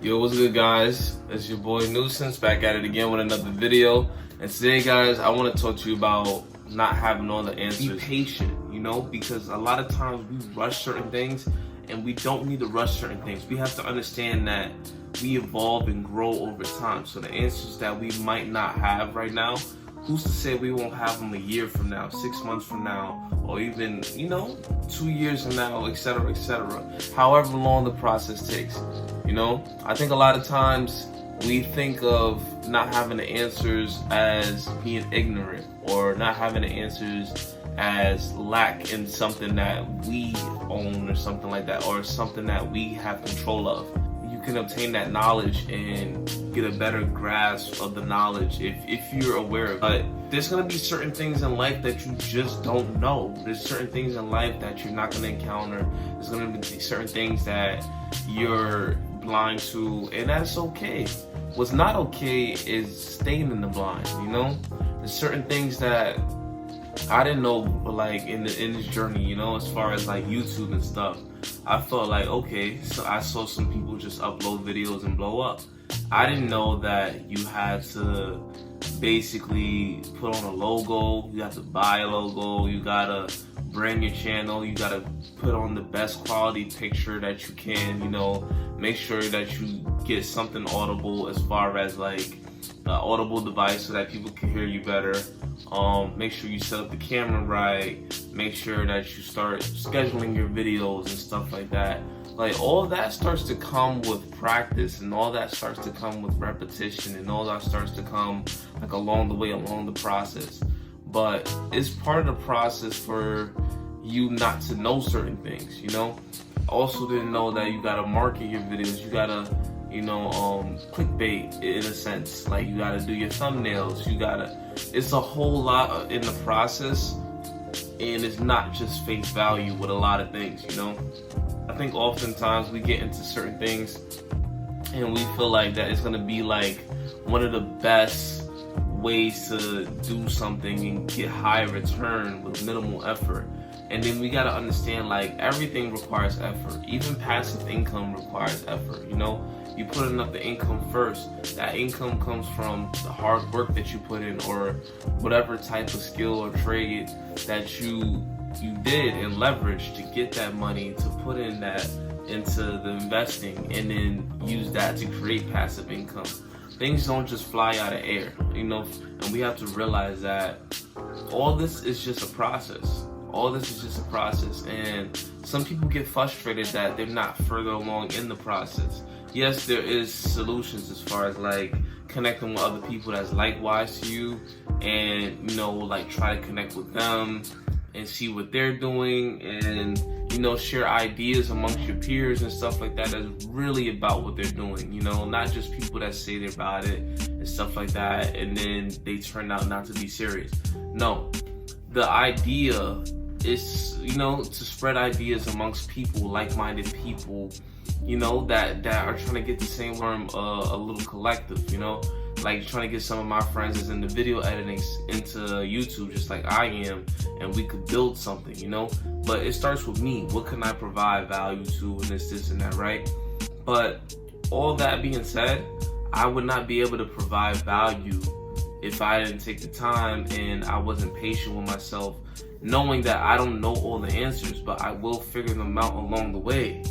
Yo, what's good, guys? It's your boy Nuisance back at it again with another video. And today, guys, I want to talk to you about not having all the answers. Be patient, because a lot of times we rush certain things and we don't need to rush certain things. We have to understand that we evolve and grow over time. So the answers that we might not have right now, who's to say we won't have them a year from now, 6 months from now, or even, 2 years from now, etc., etc. However long the process takes. I think a lot of times we think of not having the answers as being ignorant, or not having the answers as lack in something that we own or something like that, or something that we have control of. You can obtain that knowledge and get a better grasp of the knowledge if you're aware of it. But there's going to be certain things in life that you just don't know. There's certain things in life that you're not going to encounter. There's going to be certain things that you're blind to, and that's okay. What's not okay is staying in the blind, There's certain things that I didn't know, like in this journey, as far as like YouTube and stuff. I felt like, okay, so I saw some people just upload videos and blow up. I didn't know that you had to basically put on a logo, you have to buy a logo, you gotta brand your channel, you gotta put on the best quality picture that you can, make sure that you get something audible as far as like an audible device so that people can hear you better. Make sure you set up the camera right, make sure that you start scheduling your videos and stuff like that. Like, all that starts to come with practice, and all that starts to come with repetition, and all that starts to come like along the way, along the process. But it's part of the process for you not to know certain things, I also didn't know that you gotta market your videos, you gotta, clickbait in a sense. Like, you gotta do your thumbnails, it's a whole lot in the process, and it's not just face value with a lot of things, I think oftentimes we get into certain things and we feel like that it's gonna be like one of the best ways to do something and get high return with minimal effort. And then we gotta understand, like, everything requires effort. Even passive income requires effort, You put enough the income first. That income comes from the hard work that you put in, or whatever type of skill or trade that you did and leveraged to get that money, to put in that into the investing, and then use that to create passive income. Things don't just fly out of air, and we have to realize that all this is just a process. All this is just a process, and some people get frustrated that they're not further along in the process. Yes, there is solutions as far as like connecting with other people that's likewise to you, and like try to connect with them and see what they're doing, and share ideas amongst your peers and stuff like that. That's really about what they're doing, not just people that say they're about it and stuff like that, and then they turn out not to be serious. No, the idea is, to spread ideas amongst people, like-minded people, that are trying to get the same form, a little collective, like trying to get some of my friends that's in the video editing into YouTube just like I am, and we could build something, but it starts with me. What can I provide value to, and this and that, right? But all that being said, I would not be able to provide value if I didn't take the time and I wasn't patient with myself, knowing that I don't know all the answers, but I will figure them out along the way,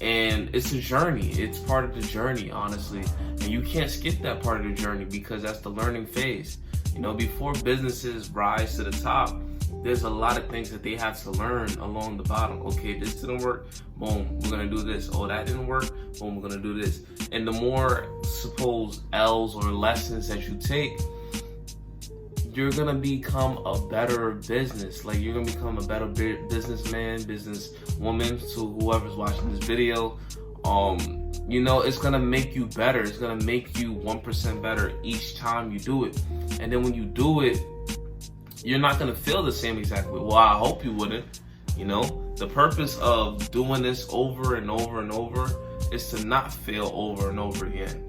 And it's a journey. It's part of the journey, honestly. And you can't skip that part of the journey, because that's the learning phase. Before businesses rise to the top, there's a lot of things that they have to learn along the bottom. Okay, this didn't work. Boom, we're gonna do this. Oh, that didn't work. Boom, we're gonna do this. And the more, suppose, L's or lessons that you take, you're gonna become a better business. Like, you're gonna become a better businessman, businesswoman, to whoever's watching this video. It's gonna make you better. It's gonna make you 1% better each time you do it. And then when you do it, you're not gonna feel the same exact way. Well, I hope you wouldn't. The purpose of doing this over and over and over is to not fail over and over again,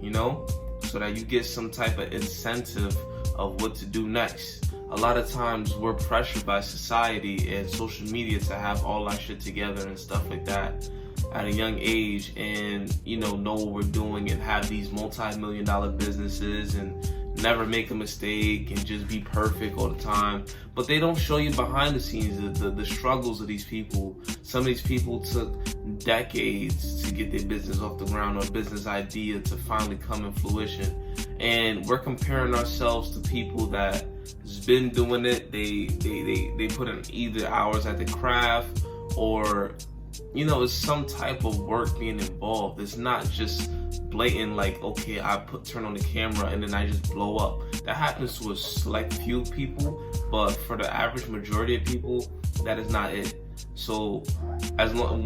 so that you get some type of incentive of what to do next. A lot of times we're pressured by society and social media to have all our shit together and stuff like that. at a young age and, you know what we're doing and have these multi-million-dollar businesses and never make a mistake and just be perfect all the time. But they don't show you behind the scenes, the struggles of these people. Some of these people took decades to get their business off the ground, or a business idea to finally come in fruition. And we're comparing ourselves to people that has been doing it. They put in either hours at the craft, or it's some type of work being involved. It's not just blatant, like, okay, I turn on the camera and then I just blow up. That happens to a select few people, but for the average majority of people, that is not it. So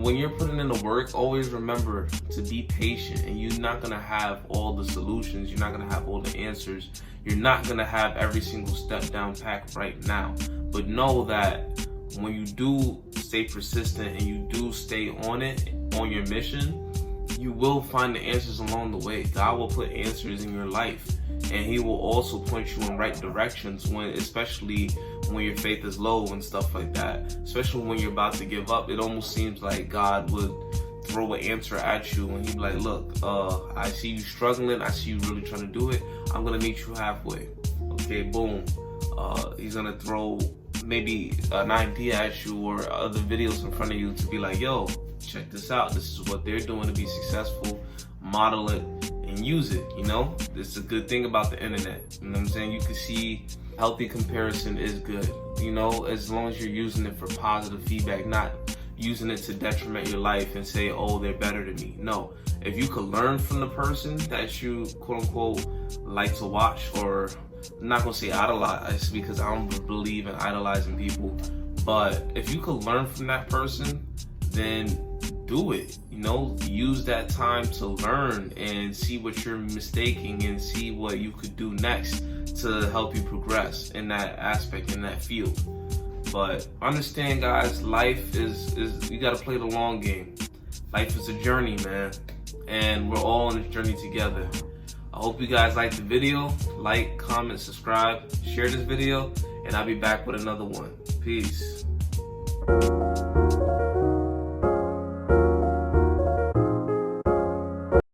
when you're putting in the work, always remember to be patient, and you're not gonna have all the solutions, you're not gonna have all the answers, you're not gonna have every single step down packed right now. But know that when you do stay persistent and you do stay on it, on your mission, you will find the answers along the way. God will put answers in your life, and He will also point you in right directions, especially when your faith is low and stuff like that. Especially when you're about to give up, it almost seems like God would throw an answer at you and He'd be like, look, I see you struggling, I see you really trying to do it, I'm gonna meet you halfway. Okay, boom. He's gonna throw maybe an idea at you or other videos in front of you to be like, yo, check this out, this is what they're doing to be successful, model it and use it. This is a good thing about the internet. You know what I'm saying? You can see healthy comparison is good, as long as you're using it for positive feedback, not using it to detriment your life and say, oh, they're better than me. No, if you could learn from the person that you quote unquote like to watch, or I'm not gonna say idolize, because I don't believe in idolizing people, but if you could learn from that person, then do it. Use that time to learn and see what you're mistaking and see what you could do next to help you progress in that aspect, in that field. But understand, guys, life is you gotta play the long game. Life is a journey, man, and we're all on this journey together. I hope you guys liked the video. Like, comment, subscribe, share this video, and I'll be back with another one. Peace.